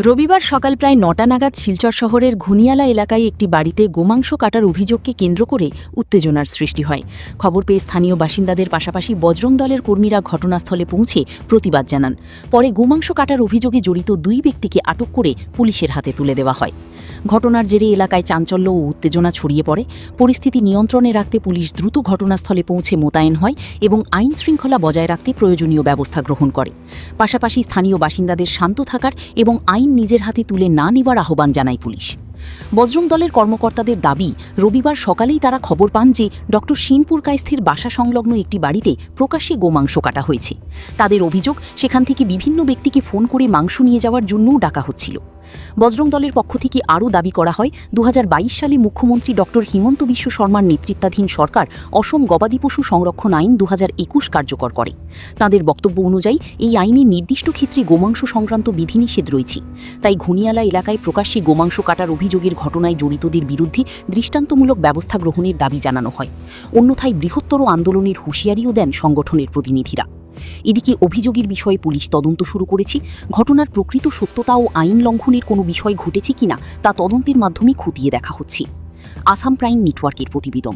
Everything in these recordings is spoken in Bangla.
রবিবার সকাল প্রায় ৯টা নাগাদ শিলচর শহরের ঘুনিয়ালা এলাকায় একটি বাড়িতে গোমাংস কাটার অভিযোগকে কেন্দ্র করে উত্তেজনার সৃষ্টি হয়। খবর পেয়ে স্থানীয় বাসিন্দাদের পাশাপাশি বজরং দলের কর্মীরা ঘটনাস্থলে পৌঁছে প্রতিবাদ জানান। পরে গোমাংস কাটার অভিযোগে জড়িত ২ ব্যক্তিকে আটক করে পুলিশের হাতে তুলে দেওয়া হয়। ঘটনার জেরে এলাকায় চাঞ্চল্য ও উত্তেজনা ছড়িয়ে পড়ে। পরিস্থিতি নিয়ন্ত্রণে রাখতে পুলিশ দ্রুত ঘটনাস্থলে পৌঁছে মোতায়েন হয় এবং আইন শৃঙ্খলা বজায় রাখতে প্রয়োজনীয় ব্যবস্থা গ্রহণ করে। পাশাপাশি স্থানীয় বাসিন্দাদের শান্ত থাকার এবং আইন নিজের হাতে তুলে না নেবার আহ্বান জানায় পুলিশ। বজরং দলের কর্মকর্তাদের দাবি, রবিবার সকালেই তারা খবর পান যে ডক্টর শিনপুর কায়স্থির বাসা সংলগ্ন একটি বাড়িতে প্রকাশ্যে গোমাংস কাটা হয়েছে। তাদের অভিযোগ, সেখান থেকে বিভিন্ন ব্যক্তিকে ফোন করে মাংস নিয়ে যাওয়ার জন্যও ডাকা হচ্ছিল। বজরং দলের পক্ষ থেকে আরও দাবি করা হয়, ২০২২ সালে মুখ্যমন্ত্রী ডক্টর হিমন্ত বিশ্ব শর্মার নেতৃত্বাধীন সরকার অসম গবাদি পশু সংরক্ষণ আইন ২০২১ কার্যকর করে। তাদের বক্তব্য অনুযায়ী এই আইনে নির্দিষ্ট ক্ষেত্রে গোমাংস সংক্রান্ত বিধিনিষেধ রয়েছে। তাই ঘুনিয়ালা এলাকায় প্রকাশ্যে গোমাংস কাটার অভিযোগের ঘটনায় জড়িতদের বিরুদ্ধে দৃষ্টান্তমূলক ব্যবস্থা গ্রহণের দাবি জানানো হয়। অন্যথায় বৃহত্তর আন্দোলনের হুঁশিয়ারিও দেন সংগঠনের প্রতিনিধিরা। এদিকে অভিযোগের বিষয়ে পুলিশ তদন্ত শুরু করেছে। ঘটনার প্রকৃত সত্যতা ও আইন লঙ্ঘনের কোনো বিষয় ঘটেছে কিনা তা তদন্তের মাধ্যমে খতিয়ে দেখা হচ্ছে। আসাম প্রাইম নেটওয়ার্কের প্রতিবেদন।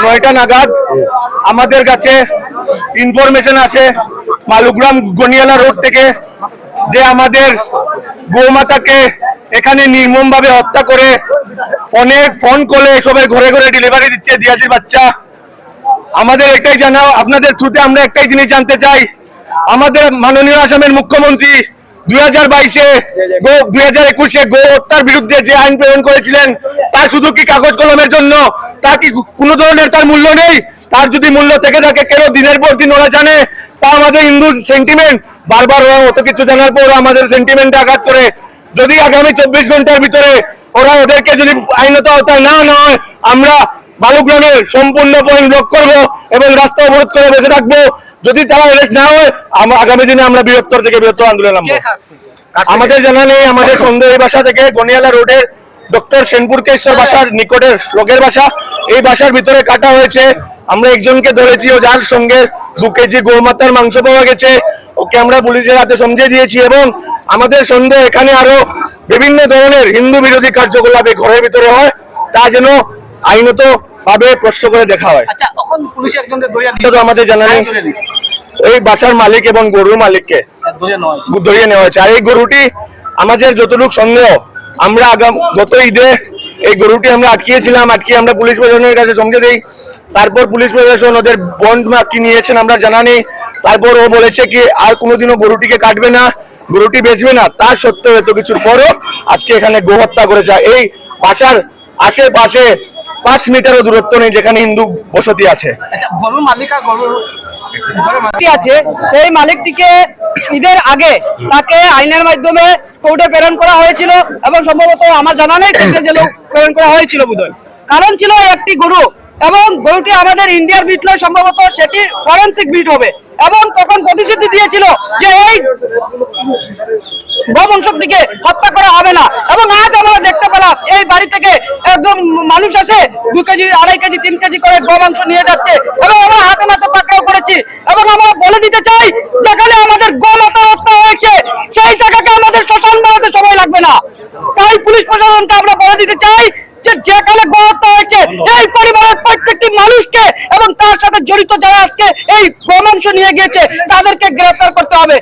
নয়টা নাগাদ আমাদের কাছে ইনফরমেশন আসে মালুগ্রাম গনিয়ালা রোড থেকে যে আমাদের গোমাতাকে এখানে নির্মমভাবে হত্যা করে অনেক ফোন কলে এসবের ঘরে ঘরে ডেলিভারি দিচ্ছে দিয়াজির বাচ্চা। আমাদের একটাই জানা, আপনাদের থ্রুতে আমরা একটাই জিনিস জানতে চাই, আমাদের মাননীয় আসামের মুখ্যমন্ত্রী 2021 গো হত্যার বিরুদ্ধে যে আইন প্রেরণ করেছিলেন, তা শুধু কি কাগজ কলমের জন্য? তা কি কোনো ধরনের তার মূল্য নেই? তার যদি মূল্য থেকে থাকে, কেন দিনের পর দিন ওরা জানে তা আমাদের হিন্দু সেন্টিমেন্ট? বারবার ওরা অত কিছু জানার পর আমাদের সেন্টিমেন্টে আঘাত করে। যদি আগামী 24 ঘন্টার ভিতরে ওরা ওদেরকে যদি আইনত আওতায় না হয়, আমরা বালুগ্রামের সম্পূর্ণ পয়েন্ট ব্লক করবো এবং রাস্তা অবরোধ করে বসে থাকবো। যদি তারা অ্যারেস্ট না হয়, আগামী দিনে আমরা বৃহত্তর থেকে বৃহত্তর আন্দোলন নামবো। আমাদের জানা নেই, আমাদের সন্দেহ এই বাসা থেকে গনিয়ালা রোডের ডক্টর শিনপুর কায়স্থর বাসার নিকটের লোকের বাসা, এই বাসার ভিতরে কাটা হয়েছে। আমরা একজনকে ধরেছি, ও যার সঙ্গে 2 কেজি গোমাতার মাংস পাওয়া গেছে, ওকে আমরা পুলিশের হাতে সমঝে দিয়েছি। এবং আমাদের সন্দেহ এখানে আরো বিভিন্ন ধরনের হিন্দু বিরোধী কার্যকলাপ ঘরের ভিতরে হয়, তা যেন আইনত ভাবে প্রশ্ন করে দেখা হয়। আমাদের জানা নেই, এই বাসার মালিক এবং গরুর মালিককে ধরিয়ে নেওয়া হয়েছে। আর এই গরুটি আমাদের যতটুকু সন্দেহ, আমরা গত ঈদে এই গরুটি আমরা আটকিয়েছিলাম, আটকিয়ে আমরা পুলিশ প্রশাসনের কাছে সমঝে দিই। তারপর পুলিশ প্রশাসন ওদের বন্ড কি নিয়েছেন আমরা জানা নেই। তারপর ও বলেছে কি আর কোনোদিনও গরুটিকে কাটবে না, গরুটি বেচবে না। তার সত্ত্বেও এত কিছুর পরও আজকে এখানে গো হত্যা করেছে। এই বাসার আশেপাশে 5 মিটারও দূরত্ব নেই যেখানে হিন্দু বসতি আছে। গরুর মালিক আর গরুর আছে, সেই মালিকটিকে ঈদের আগে তাকে আইনের মাধ্যমে কোর্টে প্রেরণ করা হয়েছিল এবং সম্ভবত আমার জানা নেই জেলেও প্রেরণ করা হয়েছিল বোধহয়। কারণ ছিল একটি গরু এবং গরুটি আমাদের ইন্ডিয়ার বিট নয়, সম্ভবত সেটি ফরেন্সিক বিট হবে। এবং তখন প্রতিশ্রুতি দিয়েছিল যে এই গোবংশটিকে হত্যা করা হবে না। এবং আজ আমরা দেখতে পেলাম এই বাড়ি থেকে একদম মানুষ আসে 2 কেজি 2.5 কেজি 3 কেজি করে গোমাংস নিয়ে যাচ্ছে এবং আমরা হাতে নাতে পাকড়াও করেছি। এবং আমরা বলে দিতে চাই, যেখানে আমাদের গোমাতা হত্যা হয়েছে সেই জায়গাকে আমাদের শ্মশান বানাতে সময় লাগবে না। তাই পুলিশ প্রশাসনকে আমরা বলে দিতে চাই যে যেখানে গত হয়েছে এই পরিবারের প্রত্যেকটি মানুষকে এবং তার সাথে জড়িত যারা আজকে এই গোমাংস নিয়ে গিয়েছে তাদেরকে গ্রেফতার করতে হবে।